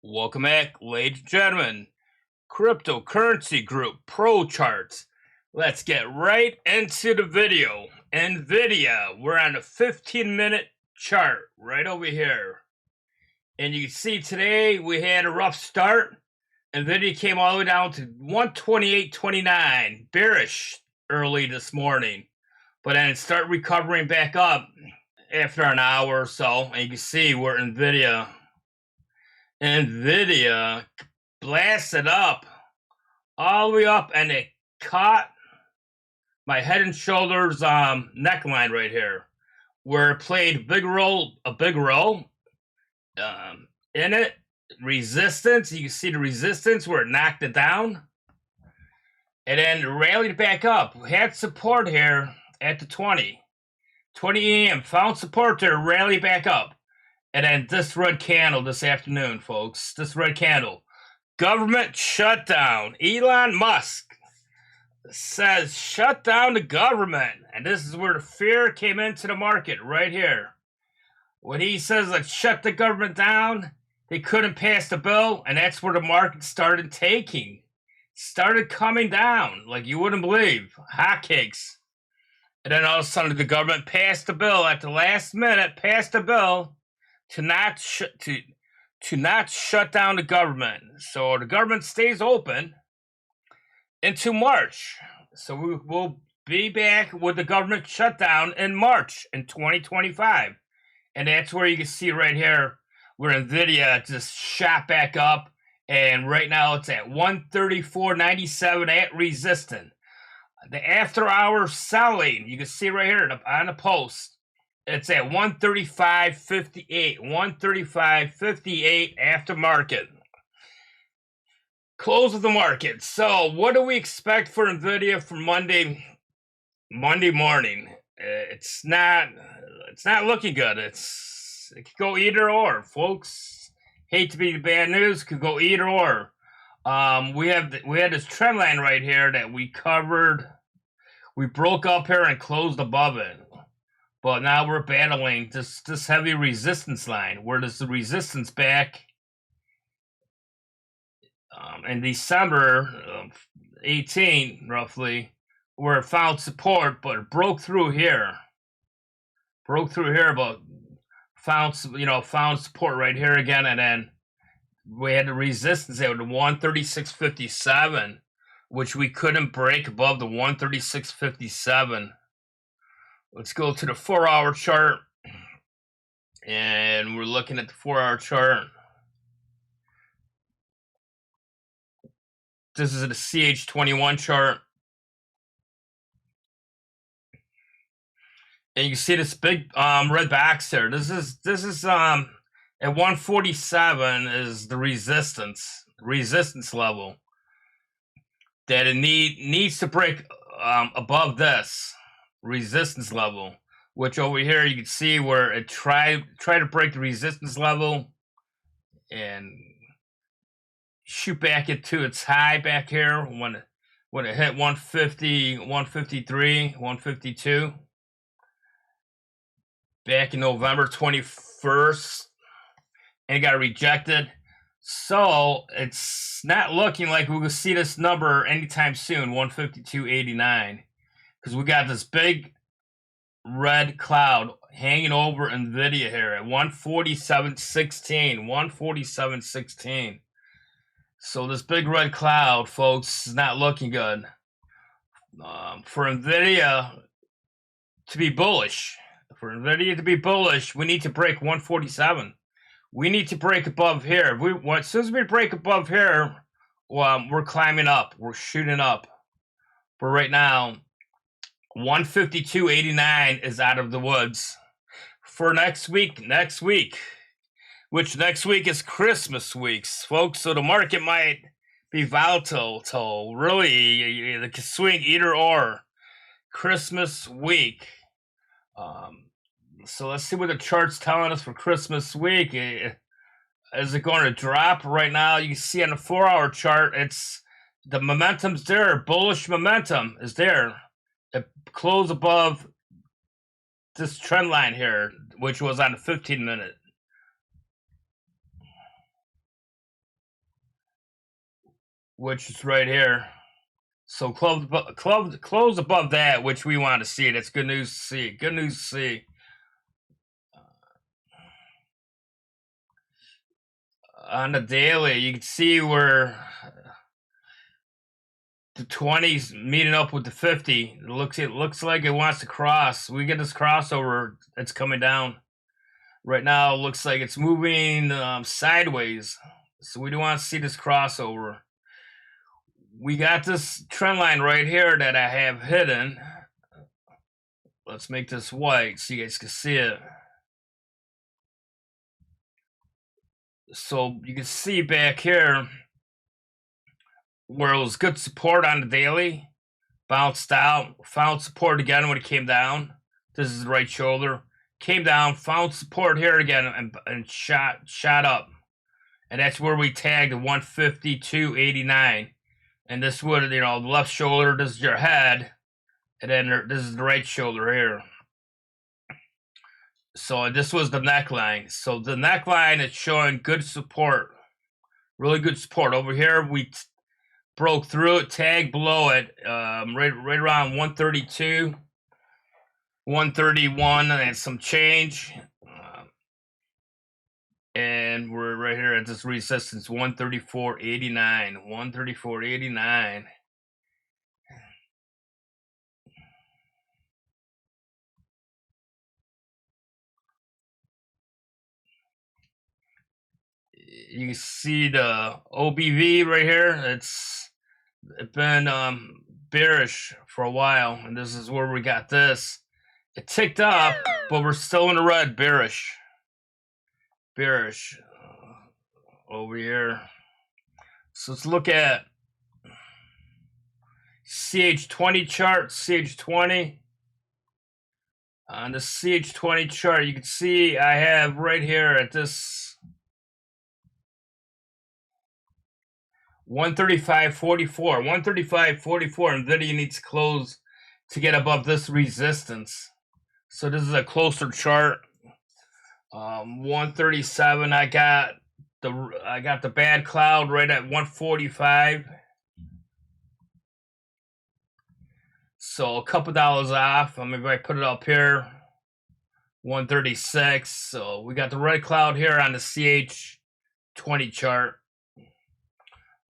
Welcome back, ladies and gentlemen. Cryptocurrency group pro charts. Let's get right into the video. NVIDIA, we're on a 15-minute chart right over here. And you can see today we had a rough start. NVIDIA came all the way down to 128.29, bearish early this morning. But then it started recovering back up after an hour or so. And you can see where NVIDIA blasted up all the way up, and it caught my head and shoulders neckline right here, where it played a big role in it. Resistance, you can see the resistance where it knocked it down, and then rallied back up. We had support here at the 20 a.m. found support there, rally back up. And then this red candle this afternoon, folks. This red candle. Government shutdown. Elon Musk says shut down the government. And this is where the fear came into the market right here. When he says let's shut the government down, they couldn't pass the bill. And that's where the market started taking. Started coming down like you wouldn't believe. Hotcakes. And then all of a sudden the government passed the bill at the last minute. Passed the bill to not shut down the government. So the government stays open into March. So we will be back with the government shutdown in March in 2025. And that's where you can see right here where NVIDIA just shot back up. And right now it's at 134.97 at resistance. The after hour selling, you can see right here on the post. It's at 135.58. 135.58 after market. Close of the market. So what do we expect for NVIDIA for Monday morning? It's not looking good. It could go either or, folks. Hate to be the bad news, could go either or. We had this trend line right here that we covered. We broke up here and closed above it. But now we're battling this heavy resistance line. Where does the resistance back in December of 18, roughly, where it found support, but it broke through here. But found support right here again, and then we had the resistance at 136.57, which we couldn't break above the 136.57. Let's go to the 4-hour chart, and we're looking at the 4-hour chart. This is the CH21 chart, and you can see this big red box there. This is at 147 is the resistance level that it needs to break above this resistance level, which over here you can see where it try to break the resistance level and shoot back into its high back here when it hit 150, 153, 152 back in November 21st, and it got rejected. So it's not looking like we will see this number anytime soon, 152.89. Because we got this big red cloud hanging over NVIDIA here at 147.16. 147.16. So this big red cloud, folks, is not looking good. For NVIDIA to be bullish, we need to break 147. We need to break above here. As soon as we break above here, we're climbing up. We're shooting up. But right now, 152.89 is out of the woods. For next week, which next week is Christmas weeks, folks. So the market might be volatile till really it can swing either or. Christmas week. So let's see what the chart's telling us for Christmas week. Is it going to drop right now? You can see on the 4-hour chart, it's the momentum's there. Bullish momentum is there. It closed above this trend line here, which was on the 15-minute. which is right here. So close above that, which we want to see. That's good news to see. Good news to see. On the daily, you can see where the 20's meeting up with the 50. It looks like it wants to cross. We get this crossover. It's coming down. Right now, it looks like it's moving sideways. So we don't want to see this crossover. We got this trend line right here that I have hidden. Let's make this white so you guys can see it. So you can see back here where it was good support on the daily, bounced out, found support again when it came down. This is the right shoulder. Came down, found support here again, and shot up. And that's where we tagged the 152.89. And this would, the left shoulder, this is your head, and then this is the right shoulder here. So this was the neckline. So the neckline is showing good support, really good support. Over here, we broke through it, tagged below it, right around 132, 131, and some change. And we're right here at this resistance, 134.89, 134.89. You can see the OBV right here. It's been bearish for a while, and this is where we got this. It ticked up, but we're still in the red, bearish over here. So let's look at CH20 chart. CH20. On the CH20 chart, you can see I have right here at this 135.44. 135.44. NVIDIA needs to close to get above this resistance. So this is a closer chart. 137. I got the bad cloud right at 145. So a couple dollars off. If I put it up here, 136. So we got the red cloud here on the CH20 chart.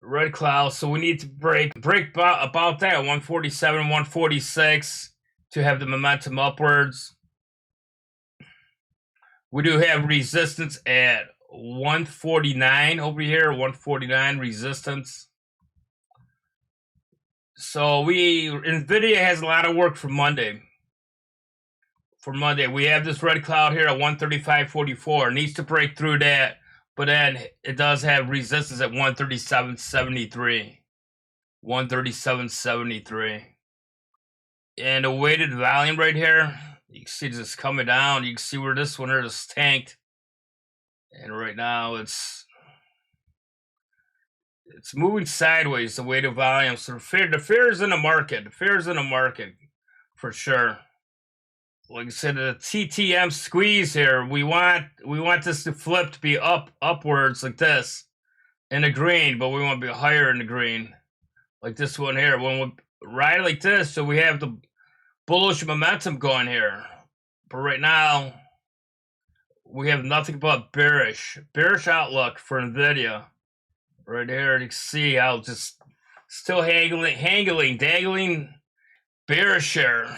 Red cloud. So we need to break about that 147, 146 to have the momentum upwards. We do have resistance at 149 over here, 149 resistance. So NVIDIA has a lot of work for Monday. For Monday, we have this red cloud here at 135.44. It needs to break through that, but then it does have resistance at 137.73. 137.73. And the weighted volume right here, you can see this coming down. You can see where this one is tanked. And right now it's moving sideways, the weighted volume. So the fear is in the market. The fear is in the market for sure. Like I said, the TTM squeeze here, we want this to flip to be upwards like this in the green, but we want to be higher in the green. Like this one here. When we ride like this, so we have the bullish momentum going here. But right now, we have nothing but bearish outlook for NVIDIA. Right here, you can see how just still dangling bearish here.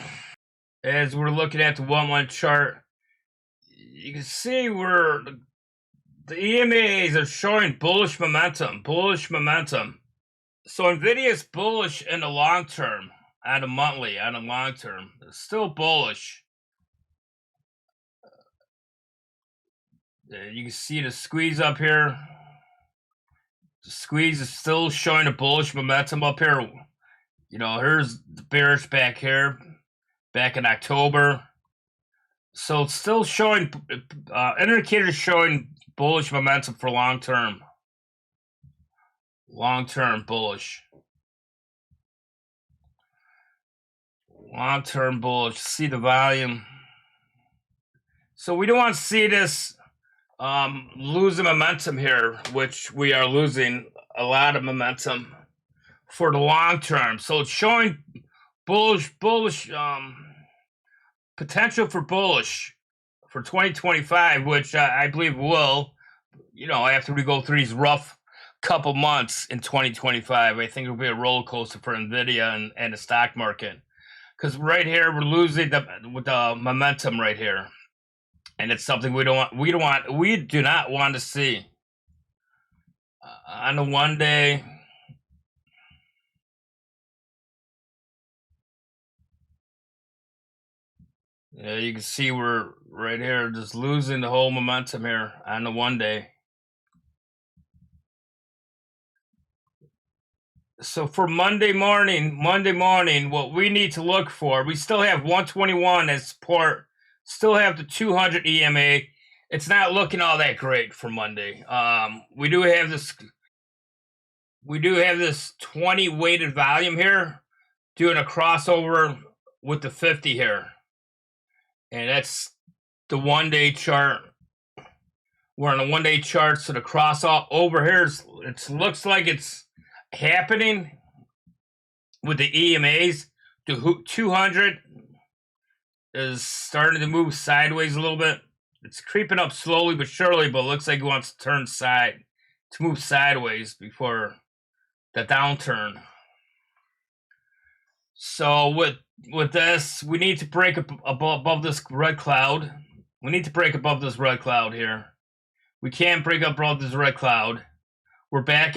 As we're looking at the 1-month chart, you can see where the EMAs are showing bullish momentum. So NVIDIA is bullish in the long term, on the monthly, on the long term. It's still bullish. You can see the squeeze up here. The squeeze is still showing a bullish momentum up here. Here's the bearish back here, back in October. So it's still showing, indicators showing bullish momentum for long term. Long term bullish. Long term bullish. See the volume. So we don't want to see this losing momentum here, which we are losing a lot of momentum. for the long term. So it's showing bullish potential for bullish for 2025, which I believe will, after we go through these rough couple months in 2025, I think it'll be a roller coaster for NVIDIA and the stock market. Because right here, we're losing the momentum right here. And it's something we do not want to see. On the 1 day, you can see we're right here just losing the whole momentum here on the 1 day. So for Monday morning, what we need to look for, we still have 121 as support, still have the 200 EMA. It's not looking all that great for Monday. We do have this 20 weighted volume here, doing a crossover with the 50 here. And that's the 1 day chart. We're on a 1 day chart, so the crossover here, it looks like it's happening with the EMAs. The 200 is starting to move sideways a little bit. It's creeping up slowly but surely, but it looks like it wants to move sideways before the downturn. So with this, we need to break above this red cloud. We need to break above this red cloud here. We can't break above this red cloud. We're back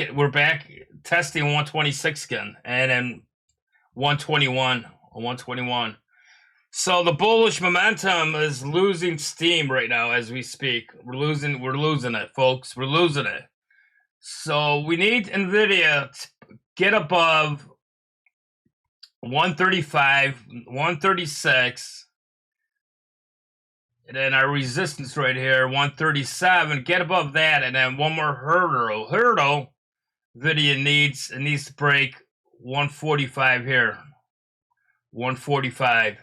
testing 126 again, and then 121. So the bullish momentum is losing steam right now as we speak. We're losing it, folks. We're losing it. So we need NVIDIA to get above 135, 136, and then our resistance right here, 137. Get above that, and then one more hurdle. NVIDIA needs to break 145 here, 145,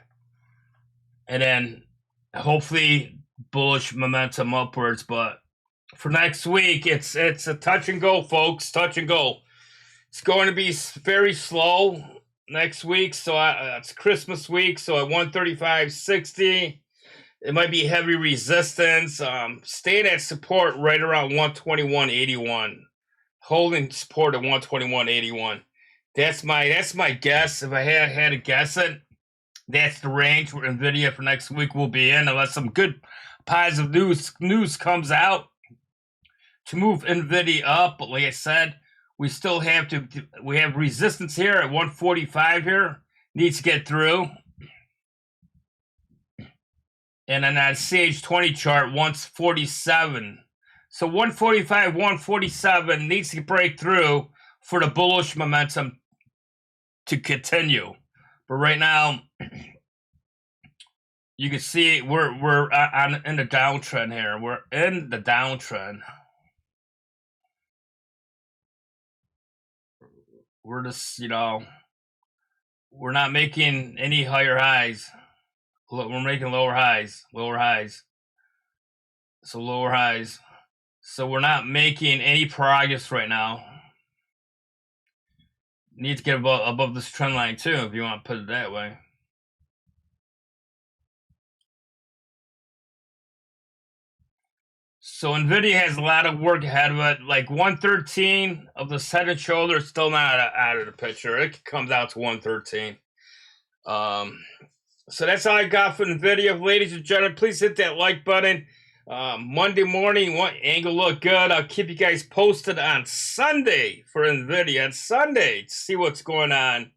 and then hopefully bullish momentum upwards. But for next week, it's a touch and go, folks. Touch and go. It's going to be very slow next week. So it's Christmas week. So at 135.60, it might be heavy resistance. Staying at support right around 121.81. Holding support at 121.81. That's my guess. If I had to guess it, that's the range where NVIDIA for next week will be in, unless some good positive news comes out to move NVIDIA up. But like I said, we have resistance here at 145 here. Needs to get through. And on that CH20 chart, 147. So 145, 147 needs to break through for the bullish momentum to continue. But right now, you can see we're in the downtrend here. We're in the downtrend. We're just, we're not making any higher highs. We're making lower highs. So lower highs. So we're not making any progress right now. Need to get above this trend line too, if you want to put it that way. So NVIDIA has a lot of work ahead of it. Like 113 of the head and shoulder is still not out of the picture. It comes out to 113. So that's all I got for NVIDIA. Ladies and gentlemen, please hit that like button. Monday morning, what angle look good? I'll keep you guys posted on Sunday for NVIDIA. On Sunday to see what's going on.